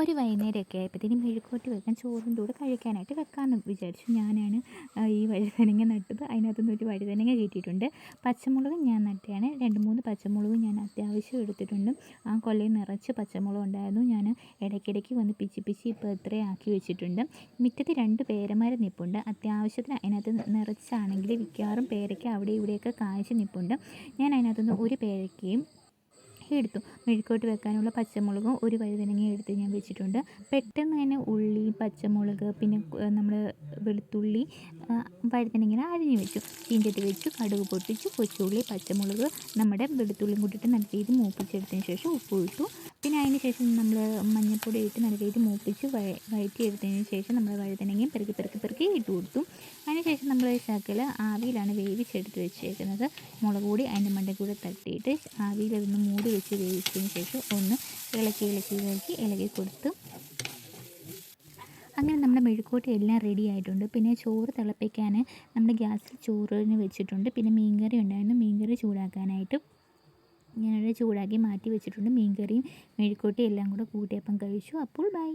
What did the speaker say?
ഒരു വൈകുന്നേരമൊക്കെ ആയപ്പോഴത്തേനും മെഴുക്കുവരട്ടി വെക്കാൻ ചോറിൻ്റെ കൂടെ കഴിക്കാനായിട്ട് വെക്കാമെന്ന് വിചാരിച്ചു. ഞാനാണ് ഈ വഴുതനങ്ങ നട്ടത്. അതിനകത്തുനിന്ന് ഒരു വഴുതനങ്ങ കിട്ടിയിട്ടുണ്ട്. പച്ചമുളകും ഞാൻ നട്ടതാണ്. 2-3 പച്ചമുളകും ഞാൻ അത്യാവശ്യം എടുത്തിട്ടുണ്ട്. ആ കൊല്ലയിൽ നിറച്ച് പച്ചമുളക് ഉണ്ടായിരുന്നു. ഞാൻ ഇടയ്ക്കിടയ്ക്ക് വന്ന് പിച്ചി പിച്ചി ഇപ്പോൾ ഇത്രയും ആക്കി വെച്ചിട്ടുണ്ട്. മുറ്റത്ത് 2 പേരമരം നിൽപ്പുണ്ട്. അത്യാവശ്യത്തിന് അതിനകത്ത് നിറച്ചാണെങ്കിൽ മിക്കവാറും പേരയ്ക്ക അവിടെ ഇവിടെയൊക്കെ കായ്ച്ച് നിൽപ്പുണ്ട്. ഞാൻ അതിനകത്തുനിന്ന് ഒരു പേരയ്ക്കയും എടുത്തു. മെഴുക്കുവരട്ടി വെക്കാനുള്ള പച്ചമുളകും ഒരു വഴുതനങ്ങയും എടുത്ത് ഞാൻ വെച്ചിട്ടുണ്ട്. പെട്ടെന്ന് തന്നെ ഉള്ളി, പച്ചമുളക്, പിന്നെ നമ്മൾ വെളുത്തുള്ളി, വഴുതനങ്ങ അരിഞ്ഞ് വെച്ചു. ചീഞ്ചട്ടി വെച്ചു, കടുക് പൊട്ടിച്ചു, കൊച്ചുള്ളി, പച്ചമുളക്, നമ്മുടെ വെളുത്തുള്ളിയും കൂട്ടിയിട്ട് നല്ല രീതിയിൽ മൂപ്പിച്ചെടുത്തതിന് ശേഷം ഉപ്പ് ഇട്ടു. പിന്നെ അതിന് ശേഷം നമ്മൾ മഞ്ഞൾപ്പൊടി ഇട്ട് നല്ല രീതിയിൽ മൂപ്പിച്ച് വഴറ്റിയെടുത്തതിന് ശേഷം നമ്മൾ വഴുതനങ്ങയും പെറുക്കി ഇട്ട് കൊടുത്തു. അതിന് ശേഷം നമ്മൾ ശകല ആവിയിലാണ് വേവിച്ചെടുത്ത് വെച്ചേക്കുന്നത്. മുളക് പൊടി അതിൻ്റെ മണ്ടയിൽ കൂടെ തട്ടിയിട്ട് ആവിയിലൊന്ന് മൂടി വെച്ച് വേവിച്ചതിന് ശേഷം ഒന്ന് ഇളക്കി കൊടുത്തു. അങ്ങനെ നമ്മുടെ മെഴുക്കുവരട്ടി എല്ലാം റെഡി ആയിട്ടുണ്ട്. പിന്നെ ചോറ് തിളപ്പിക്കാൻ നമ്മുടെ ഗ്യാസിൽ ചോറിന് വെച്ചിട്ടുണ്ട്. പിന്നെ മീൻകറി ഉണ്ടായിരുന്നു. മീൻകറി ചൂടാക്കാനായിട്ട് ഞാനത് ചൂടാക്കി മാറ്റി വെച്ചിട്ടുണ്ട്. മീൻകറിയും മെഴുക്കുവരട്ടിയും എല്ലാം കൂടെ കൂട്ടിയപ്പം കഴിച്ചു. അപ്പോൾ ബൈ.